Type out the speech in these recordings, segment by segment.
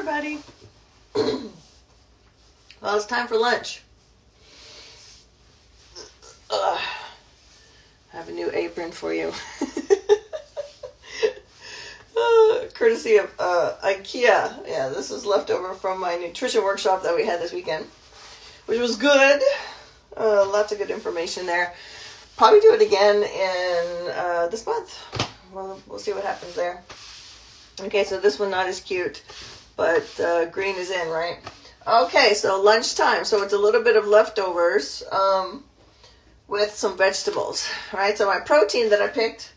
everybody. Well, it's time for lunch. I have a new apron for you. Courtesy of IKEA. Yeah, this is leftover from my nutrition workshop that we had this weekend, which was good. Lots of good information there. Probably do it again in this month. We'll see what happens there. Okay, so this one not as cute, but green is in, right? Okay, so lunchtime. So it's a little bit of leftovers with some vegetables, right? So my protein that I picked,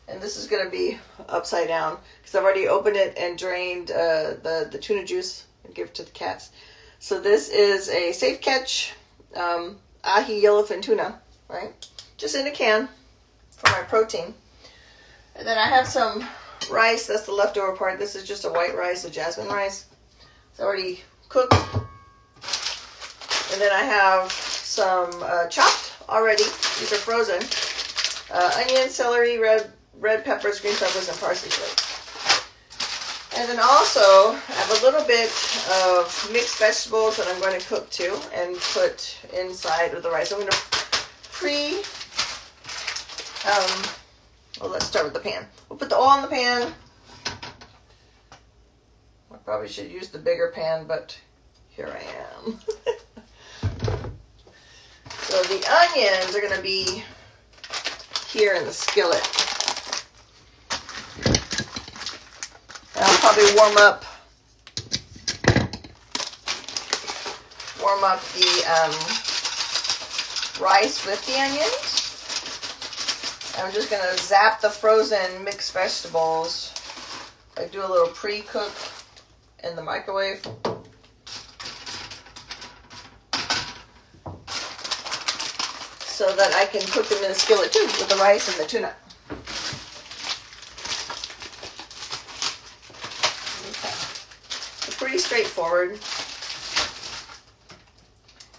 and this is going to be upside down because I've already opened it and drained the tuna juice and give it to the cats. So this is a Safe Catch ahi yellowfin tuna, right? Just in a can for my protein. And then I have some rice. That's the leftover part. This is just a white rice, a jasmine rice. It's already cooked. And then I have some chopped already. These are frozen. Onion, celery, red peppers, green peppers, and parsley flakes. And then also I have a little bit of mixed vegetables that I'm going to cook too and put inside of the rice. I'm going to well, let's start with the pan. We'll put the oil in the pan. I probably should use the bigger pan, but here I am. So the onions are going to be here in the skillet. And I'll probably warm up the rice with the onions. I'm just going to zap the frozen mixed vegetables. I do a little pre-cook in the microwave. So that I can cook them in the skillet too with the rice and the tuna. Okay. So pretty straightforward.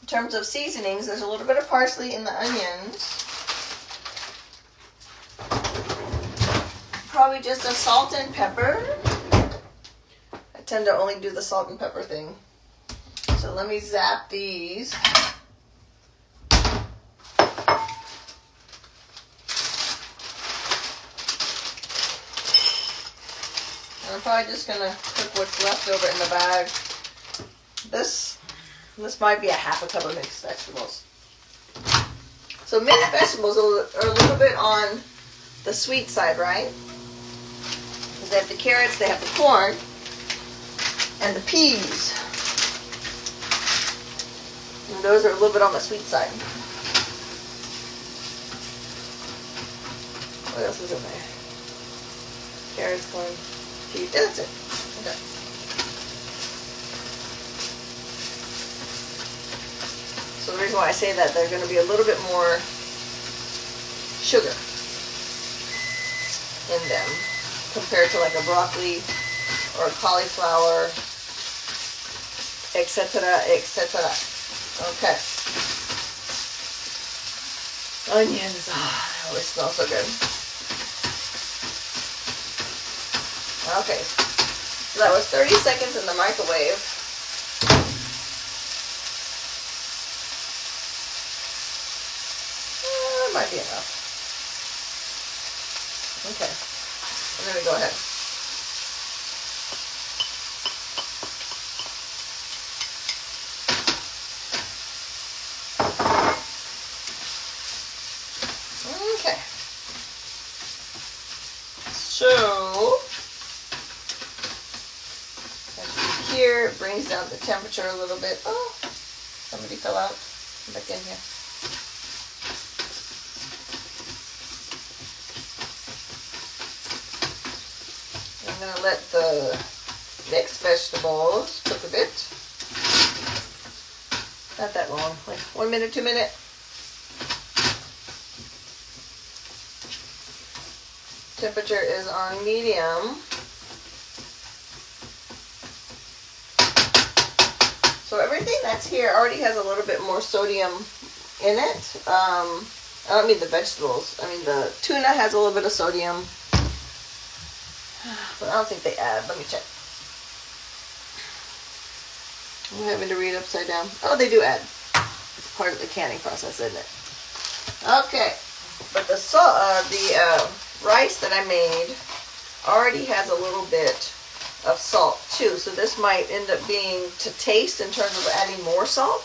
In terms of seasonings, there's a little bit of parsley in the onions. Probably just a salt and pepper. I tend to only do the salt and pepper thing. So let me zap these. I'm probably just going to cook what's left over in the bag. This might be a half a cup of mixed vegetables. So mixed vegetables are a little bit on the sweet side, right? They have the carrots, they have the corn, and the peas. And those are a little bit on the sweet side. What else is in there? Carrots, corn, peas. Yeah, that's it. Okay. So the reason why I say that, they're going to be a little bit more sugar in them compared to like a broccoli or a cauliflower, etc., etc. Okay. Onions. They always smell so good. Okay. So that was 30 seconds in the microwave. That might be enough. Okay. I'm going to go ahead. Okay. So, as you can hear, it brings down the temperature a little bit. Oh, somebody fell out. Come back in here. I'm going to let the mixed vegetables cook a bit. Not that long, like 1 minute, 2 minutes. Temperature is on medium. So everything that's here already has a little bit more sodium in it. I don't mean the vegetables. I mean the tuna has a little bit of sodium. But I don't think they add. Let me check. I'm having to read upside down. Oh, they do add. It's part of the canning process, isn't it? Okay. But the rice that I made already has a little bit of salt too. So this might end up being to taste in terms of adding more salt.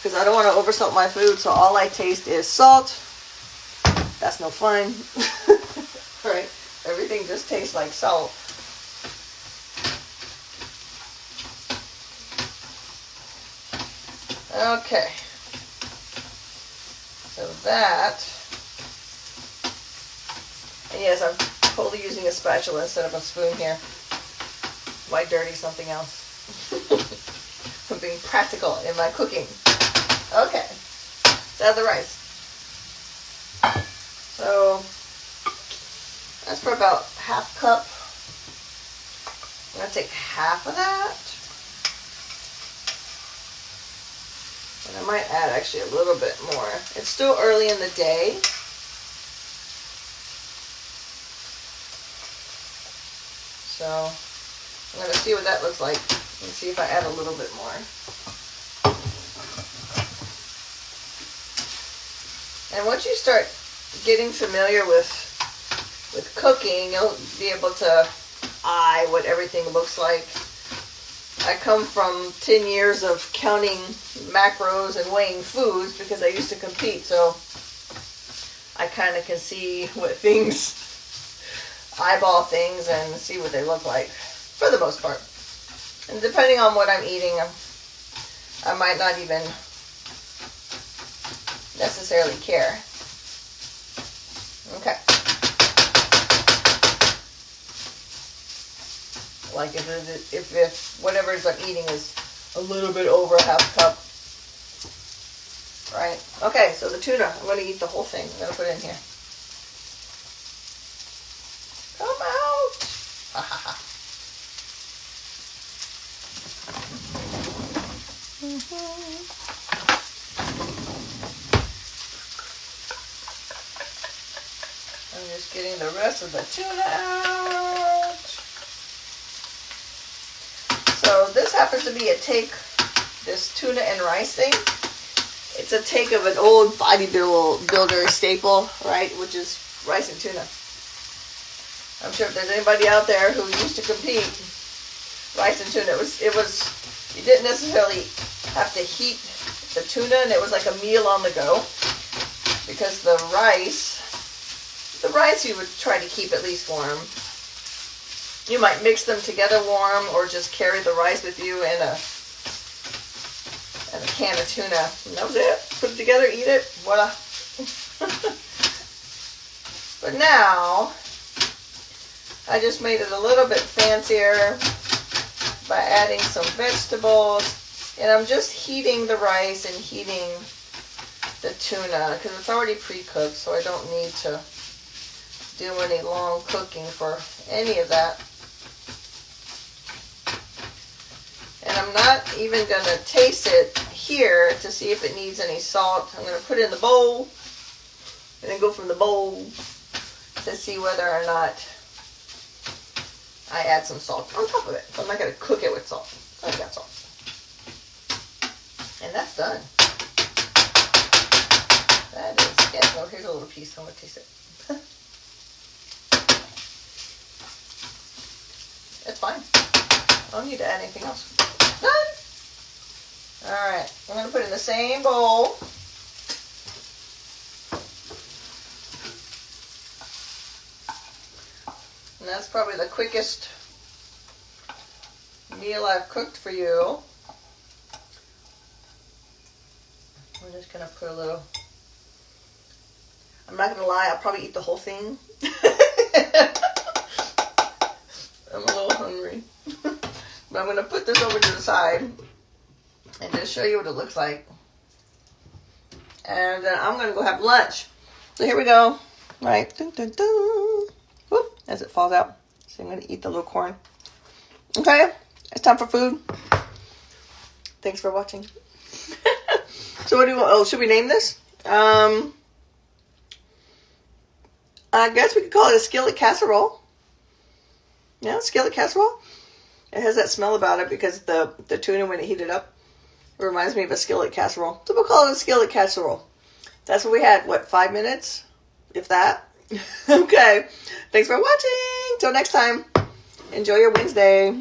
Because I don't want to oversalt my food, so all I taste is salt. That's no fun. Right? Everything just tastes like salt. Okay. So that, and yes, I'm totally using a spatula instead of a spoon here. Why dirty something else? I'm being practical in my cooking. Okay. So add the rice. So that's for about half cup. I'm going to take half of that. And I might add actually a little bit more. It's still early in the day. So I'm going to see what that looks like and see if I add a little bit more. And once you start getting familiar with cooking, you'll be able to eye what everything looks like. I come from 10 years of counting macros and weighing foods because I used to compete, so I kind of can see what things, eyeball things and see what they look like for the most part. And depending on what I'm eating, I might not even necessarily care. Okay. Like if whatever it is I'm eating is a little bit over half cup. Right? Okay, so the tuna, I'm going to eat the whole thing. I'm going to put it in here. Come out! Ha ha ha. I'm just getting the rest of the tuna out. So this happens to be a take, this tuna and rice thing. It's a take of an old bodybuilder staple, right? Which is rice and tuna. I'm sure if there's anybody out there who used to compete, rice and tuna, it was you didn't necessarily have to heat the tuna, and it was like a meal on the go. Because the rice you would try to keep at least warm. You might mix them together warm, or just carry the rice with you in a can of tuna. And that was it. Put it together, eat it, voila. But now, I just made it a little bit fancier by adding some vegetables. And I'm just heating the rice and heating the tuna because it's already pre-cooked, so I don't need to do any long cooking for any of that. And I'm not even going to taste it here to see if it needs any salt. I'm going to put it in the bowl and then go from the bowl to see whether or not I add some salt on top of it. I'm not going to cook it with salt. I got salt. And that's done. That is it. Oh, here's a little piece. I'm going to taste it. It's fine. I don't need to add anything else. Done. Alright. I'm going to put it in the same bowl. And that's probably the quickest meal I've cooked for you. I'm just going to put a little... I'm not going to lie, I'll probably eat the whole thing. I'm a little hungry. But I'm going to put this over to the side and just show you what it looks like. And then I'm going to go have lunch. So here we go. All right. Dun, dun, dun. Whoop, as it falls out. So I'm going to eat the little corn. Okay. It's time for food. Thanks for watching. So what do you want? Oh, should we name this? I guess we could call it a skillet casserole. Yeah, skillet casserole. It has that smell about it because the tuna, when it heated up, It reminds me of a skillet casserole. So we'll call it a skillet casserole. That's what we had. What, 5 minutes? If that? Okay. Thanks for watching. Till next time. Enjoy your Wednesday.